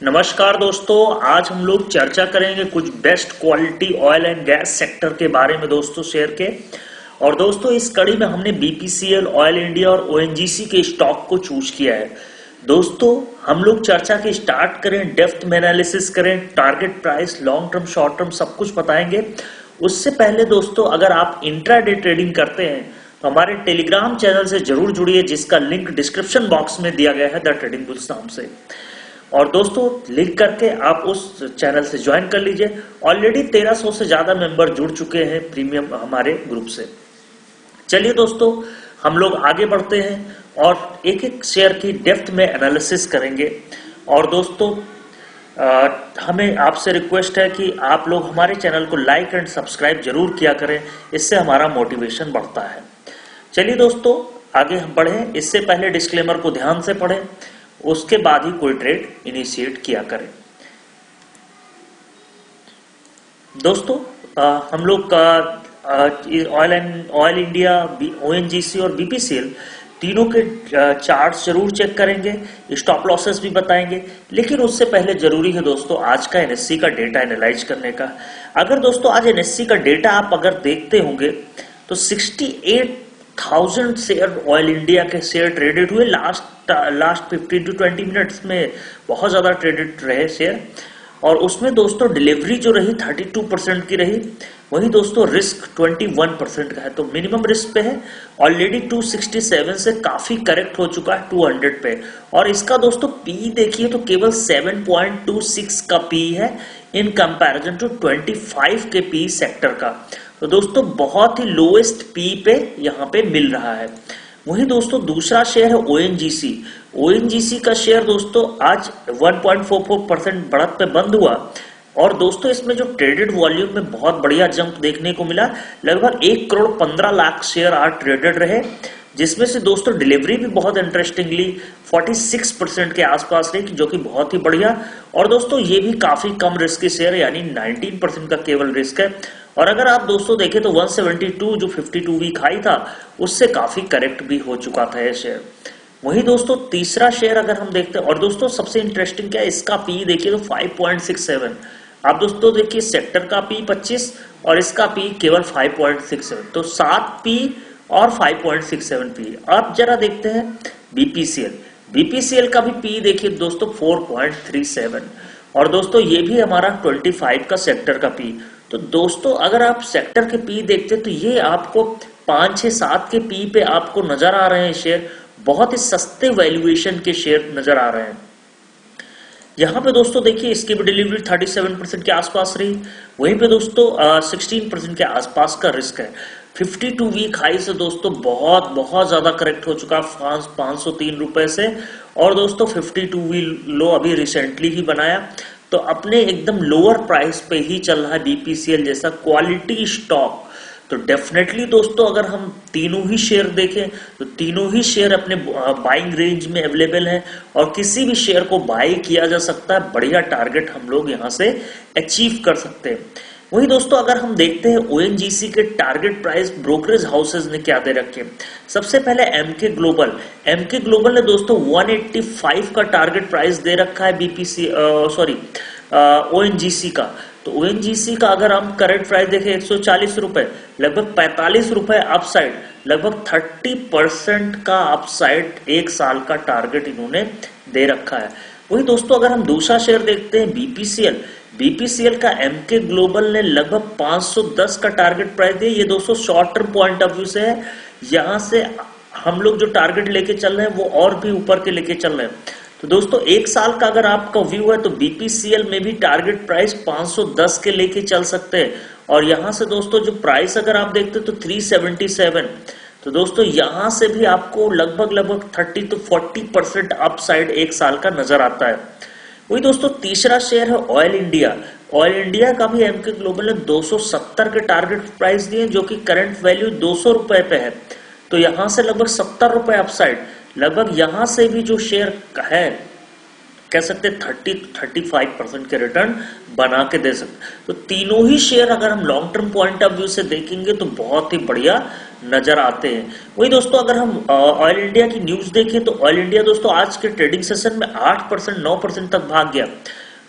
नमस्कार दोस्तों, आज हम लोग चर्चा करेंगे कुछ best quality oil and gas sector के बारे में दोस्तों शेयर के। और दोस्तों इस कड़ी में हमने बीपीसीएल, ऑयल इंडिया और ओएनजीसी के स्टॉक को चूज किया है। दोस्तों हम लोग चर्चा के स्टार्ट करें, डेप्थ में एनालिसिस करें, target price, long term, short term सब कुछ बताएंगे। उससे पहले दोस्तों अगर आप इंट्राडे ट्रेडिंग करते हैं तो हमारे टेलीग्राम चैनल से जरूर जुड़िए, जिसका लिंक डिस्क्रिप्शन बॉक्स में दिया गया है, द ट्रेडिंग बुल्स नाम से। और दोस्तों लिंक करके आप उस चैनल से ज्वाइन कर लीजिए। ऑलरेडी 1300 से ज्यादा मेंबर जुड़ चुके हैं प्रीमियम हमारे ग्रुप से। चलिए दोस्तों हम लोग आगे बढ़ते हैं और एक एक शेयर की डेप्थ में एनालिसिस करेंगे। और दोस्तों हमें आपसे रिक्वेस्ट है कि आप लोग हमारे चैनल को लाइक एंड सब्सक्राइब जरूर किया करें, इससे हमारा मोटिवेशन बढ़ता है। चलिए दोस्तों आगे हम बढ़ें, इससे पहले डिस्क्लेमर को ध्यान से पढ़ें, उसके बाद ही कोई ट्रेड इनिशिएट किया करें। दोस्तों हम लोग ऑयल इंडिया, ओएनजीसी और बीपीसीएल तीनों के चार्ट्स जरूर चेक करेंगे, स्टॉप लॉसेस भी बताएंगे। लेकिन उससे पहले जरूरी है दोस्तों आज का एनएससी का डेटा एनालाइज करने का। अगर दोस्तों आज एनएससी का डेटा आप अगर देखते होंगे तो 68,000 शेयर ऑयल इंडिया के शेयर ट्रेडेड हुए लास्ट 15 टू 20 मिनट्स में। बहुत ज्यादा ट्रेडेड रहे शेयर। और उसमें दोस्तों डिलीवरी जो रही 32% की रही, वही दोस्तों रिस्क 21% का है, तो मिनिमम रिस्क पे है। ऑलरेडी 267 से काफी करेक्ट हो चुका है 200 पे। और इसका दोस्तों पी देखिए तो केवल 7.26 का पी है इन कंपैरिजन टू 25 के पी सेक्टर का। तो दोस्तों बहुत ही लोएस्ट पी पे यहाँ पे मिल रहा है। वही दोस्तों दूसरा शेयर है ओएनजीसी। ओएनजीसी का शेयर दोस्तों आज 1.44% बढ़त पे बंद हुआ। और दोस्तों इसमें जो ट्रेडेड वॉल्यूम में बहुत बढ़िया जंप देखने को मिला, लगभग 1 करोड़ 15 लाख शेयर आज ट्रेडेड रहे, जिसमें से दोस्तों डिलीवरी भी बहुत इंटरेस्टिंगली 46% के आसपास रही, जो कि बहुत ही बढ़िया। और दोस्तों ये भी काफी कम रिस्क के शेयर, यानी 19% का केवल रिस्क है। और अगर आप दोस्तों देखें तो 172 जो 52 वीक हाई था उससे काफी करेक्ट भी हो चुका था ये शेयर। वही दोस्तों तीसरा शेयर अगर हम देखते हैं, और दोस्तों सबसे इंटरेस्टिंग क्या है, इसका पी देखिए तो 5.67। आप दोस्तों देखिए सेक्टर का पी 25 और इसका पी केवल 5.67, तो 7 पी और 5.67 पी। अब जरा देखते हैं बीपीसीएल। बीपीसीएल का भी पी देखिए दोस्तों 4.37। और दोस्तों ये भी हमारा 25 का सेक्टर का पी। तो दोस्तों अगर आप सेक्टर के पी देखते तो ये आपको 5, 6, 7 के पी पे आपको नजर आ रहे हैं शेयर, बहुत ही सस्ते वैल्यूएशन के शेयर नजर आ रहे हैं। यहाँ पे दोस्तों देखिए इसकी भी डिलीवरी 37% के आसपास रही, वहीं पे दोस्तों 16% के आसपास का रिस्क है। 52 वीक हाई से दोस्तों बहुत बहुत ज्यादा करेक्ट हो चुका 503 रुपए से। और दोस्तों 52 वीक लो अभी रिसेंटली ही बनाया, तो अपने एकदम लोअर प्राइस पे ही चल रहा है बीपीसीएल जैसा क्वालिटी स्टॉक। तो डेफिनेटली दोस्तों अगर हम तीनों ही शेयर देखें तो तीनों ही शेयर अपने बाइंग रेंज में अवेलेबल हैं और किसी भी शेयर को बाई किया जा सकता है। बढ़िया टारगेट हम लोग यहां से अचीव कर सकते हैं। वही दोस्तों अगर हम देखते हैं ओएनजीसी के टारगेट प्राइस ब्रोकरेज हाउसेज ने क्या दे रखे। सबसे पहले एमके ग्लोबल ने दोस्तों 185 का टारगेट प्राइस दे रखा है ओएनजीसी का। तो ओएनजीसी का अगर हम करंट प्राइस देखें 140 रुपए, लगभग 45 रुपए अपसाइड, लगभग 30% का अपसाइड एक साल का टारगेट इन्होंने दे रखा है। वही दोस्तों अगर हम दूसरा शेयर देखते हैं बीपीसीएल का एमके ग्लोबल ने लगभग 510 का टारगेट प्राइस दिया। ये दोस्तों short term point of view से है, यहां से हम लोग जो टारगेट लेके चल रहे हैं वो और भी ऊपर के लेके चल रहे हैं। तो दोस्तों एक साल का अगर आपका व्यू है तो बीपीसीएल में भी टारगेट प्राइस 510 के लेके चल सकते हैं। और यहां से दोस्तों जो प्राइस अगर आप देखते हैं तो 377, तो दोस्तों यहां से भी आपको लगभग 30 to 40% अपसाइड एक साल का नजर आता है। वही दोस्तों तीसरा शेयर है ऑयल इंडिया का भी एमके ग्लोबल ने 270 के टारगेट प्राइस दिए, जो कि करंट वैल्यू 200 रुपए पे है। तो यहां से लगभग 70 रुपए अपसाइड, लगभग यहां से भी जो शेयर है कह सकते 30-35% के रिटर्न बना के दे सकते। तो तीनों ही शेयर अगर हम long term point of view से देखेंगे तो बहुत ही बढ़िया नजर आते हैं। वही दोस्तों अगर हम ऑयल इंडिया की न्यूज देखें तो ऑयल इंडिया दोस्तों आज के ट्रेडिंग सेशन में 8% 9% तक भाग गया।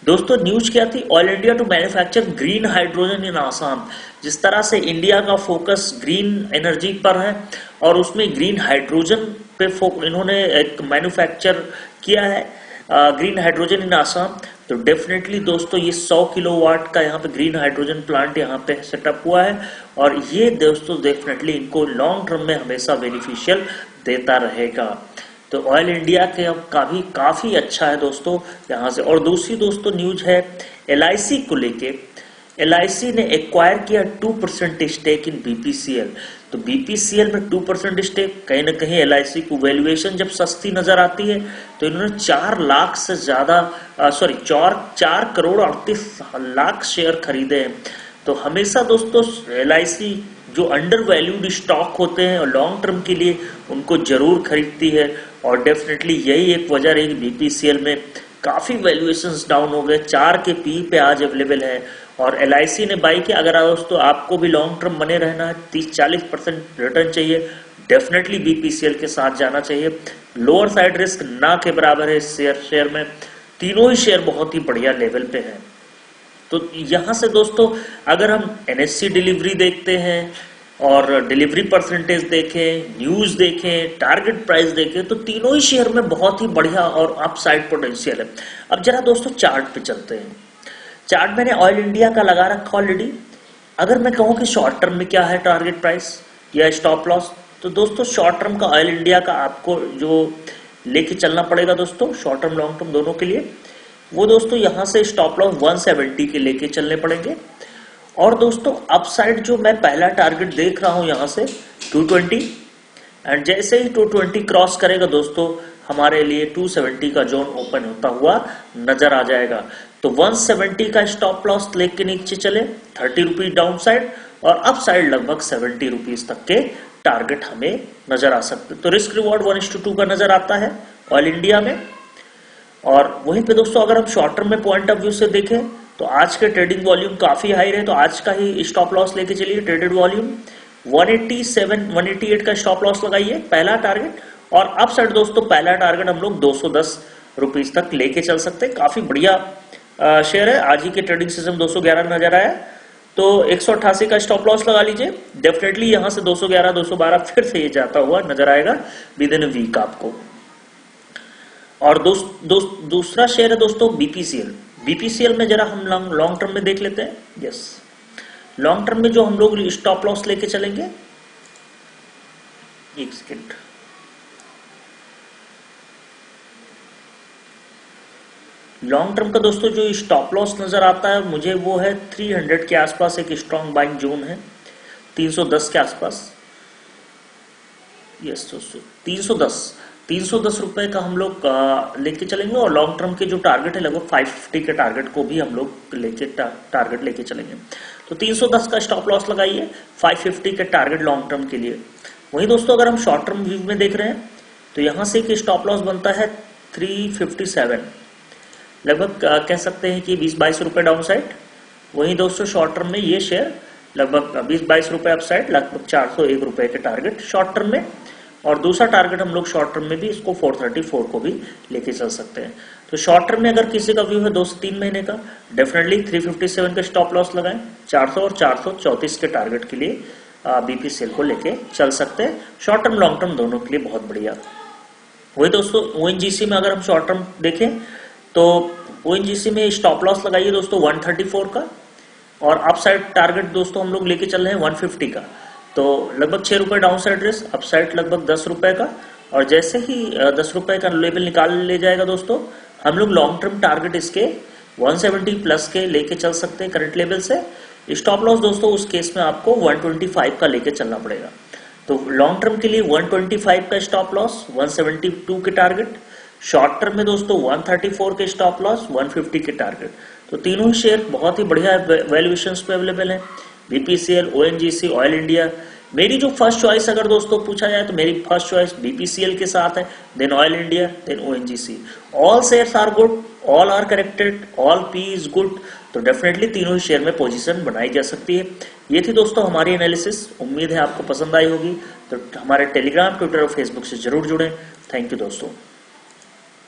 दोस्तों न्यूज क्या थी? Oil India to manufacture green hydrogen in Assam. जिस तरह से इंडिया का फोकस ग्रीन एनर्जी पर है और उसमें ग्रीन हाइड्रोजन पे इन्होंने एक मैन्युफैक्चर किया है ग्रीन हाइड्रोजन इन आसाम। तो डेफिनेटली दोस्तों ये 100 किलोवाट का यहाँ पे ग्रीन हाइड्रोजन प्लांट यहाँ पे सेटअप हुआ है और ये दोस्तों डेफिनेटली इनको लॉन्ग टर्म में हमेशा बेनिफिशियल देता रहेगा। तो ऑयल इंडिया के अब काफी अच्छा है दोस्तों यहाँ से। और दूसरी दोस्तों न्यूज है LIC को लेके। LIC ने एक्वायर किया 2% स्टेक इन BPCL। तो BPCL में 2% स्टेक, कहीं ना कहीं LIC को वैल्यूएशन जब सस्ती नजर आती है तो इन्होंने 4 लाख से ज्यादा 4 करोड़ 38 लाख शेयर खरीदे हैं। तो हमेशा दोस्तों LIC जो अंडर वैल्यूड स्टॉक होते हैं और लॉन्ग टर्म के लिए उनको जरूर खरीदती है और डेफिनेटली यही एक वजह रही कि BPCL में काफी वैल्यूएशंस डाउन हो गए। 4 के पी पे आज अवेलेबल है और LIC ने बाई किया। अगर दोस्तों आपको भी लॉन्ग टर्म बने रहना है, 30-40% रिटर्न चाहिए, डेफिनेटली BPCL के साथ जाना चाहिए। लोअर साइड रिस्क ना के बराबर है इस शेयर में। तीनों ही शेयर बहुत ही बढ़िया लेवल पे हैं। तो यहां से दोस्तों अगर हम NSE डिलीवरी देखते हैं और डिलीवरी परसेंटेज देखें, न्यूज देखें, टारगेट प्राइस देखें तो तीनों ही शेयर में बहुत ही बढ़िया और अपसाइड पोटेंशियल है। अब जरा दोस्तों चार्ट पे चलते हैं। चार्ट मैंने ऑयल इंडिया का लगा रखा ऑलरेडी। अगर मैं कहूं कि शॉर्ट टर्म में क्या है टारगेट प्राइस या स्टॉप लॉस, तो दोस्तों शॉर्ट टर्म का ऑयल इंडिया का आपको जो लेके चलना पड़ेगा दोस्तों शॉर्ट टर्म लॉन्ग टर्म दोनों के लिए, वो दोस्तों यहां से स्टॉप लॉस 170 के लेके चलने पड़ेंगे। और दोस्तों अपसाइड जो मैं पहला टारगेट देख रहा हूं यहां से 220, एंड जैसे ही 220 क्रॉस करेगा दोस्तों हमारे लिए 270 का जोन ओपन होता हुआ नजर आ जाएगा। तो 170 का स्टॉप लॉस लेके नीचे चले 30 रुपीज डाउन साइड और अप साइड लगभग 70 रुपीज तक के टारगेट हमें नजर आ सकते। तो रिस्क रिवॉर्ड 1:2 का नजर आता है ऑयल इंडिया में। और वहीं पे दोस्तों अगर हम शॉर्ट टर्म में पॉइंट ऑफ व्यू से देखें तो आज के ट्रेडिंग वॉल्यूम काफी हाई रहे, तो आज का ही स्टॉप लॉस लेके चलिए। ट्रेडेड वॉल्यूम 187 188 का स्टॉप लॉस लगाइए पहला टारगेट। और अप साइड दोस्तों पहला टारगेट हम लोग 210 रुपीज तक लेके चल सकते हैं। काफी बढ़िया शेयर है। आज ही के ट्रेडिंग सेशन 211 नजर आया, तो 188 का स्टॉप लॉस लगा लीजिए। डेफिनेटली यहां से 211 212 फिर से ये जाता हुआ नजर आएगा विद इन वीक आपको। और दूसरा शेयर है दोस्तों BPCL। BPCL में जरा हम लॉन्ग टर्म में देख लेते हैं। यस, लॉन्ग टर्म में जो हम लोग स्टॉप लॉस लेके चलेंगे, एक सेकेंड, लॉन्ग टर्म का दोस्तों जो स्टॉप लॉस नजर आता है मुझे वो है 300 के आसपास एक स्ट्रॉन्ग बाइंग जोन है, 310 के आसपास। यस दोस्तों 310 रुपए का हम लोग लेके चलेंगे। और लॉन्ग टर्म के जो टारगेट है लगभग 550 के टारगेट को भी हम लोग लेके टारगेट लेके चलेंगे। तो 310 का स्टॉप लॉस लगाइए 550 के टारगेट लॉन्ग टर्म के लिए। वहीं दोस्तों अगर हम शॉर्ट टर्म व्यू में देख रहे हैं तो यहां से एक स्टॉप लॉस बनता है 357, लगभग कह सकते हैं कि 20-22 रुपए डाउन साइड। वहीं दोस्तों शॉर्ट टर्म में ये शेयर लगभग 20-22 रुपए अप साइड, लगभग 401 रुपए के टारगेट शॉर्ट टर्म में। और दूसरा टारगेट हम लोग शॉर्ट टर्म में भी इसको 434 को भी लेके चल सकते हैं। तो शॉर्ट टर्म में अगर किसी का व्यू है 2 से 3 महीने का, डेफिनेटली 357 का स्टॉप लॉस लगाएं, 400 और 434 के टारगेट के लिए BPCL को लेके चल सकते हैं। शॉर्ट टर्म लॉन्ग टर्म दोनों के लिए बहुत बढ़िया। वही दोस्तों ONGC में अगर हम शॉर्ट टर्म देखें तो ONGC में स्टॉप लॉस लगाइए दोस्तों 134 का, और अप साइड टारगेट दोस्तों हम लोग लेके चल रहे हैं 150 का। तो लगभग 6 रुपए down side risk, up side लगभग 10 रुपए का। और जैसे ही 10 रुपए का लेवल निकाल ले जाएगा दोस्तों, हम लोग लॉन्ग टर्म टारगेट इसके 170 प्लस के लेके चल सकते हैं करंट लेवल से। स्टॉप लॉस दोस्तों उस केस में आपको 125 का लेके चलना पड़ेगा। तो लॉन्ग टर्म के लिए 125 का स्टॉप लॉस, 172 के टारगेट। शॉर्ट टर्म में दोस्तों 134 के स्टॉप लॉस, 150 के टारगेट। तो तीनों ही शेयर बहुत ही बढ़िया वैल्यूएशंस पे अवेलेबल है। BPCL, ONGC, ऑयल इंडिया, मेरी जो फर्स्ट चॉइस अगर दोस्तों पूछा जाए तो मेरी फर्स्ट चॉइस बीपीसीएल के साथ है, then oil India, then ONGC. All shares are good, all are corrected, all P is good, तो डेफिनेटली तीनों ही शेयर में पोजीशन बनाई जा सकती है। ये थी दोस्तों हमारी एनालिसिस, उम्मीद है आपको पसंद आई होगी। तो हमारे टेलीग्राम, ट्विटर और फेसबुक से जरूर जुड़ें। थैंक यू दोस्तों।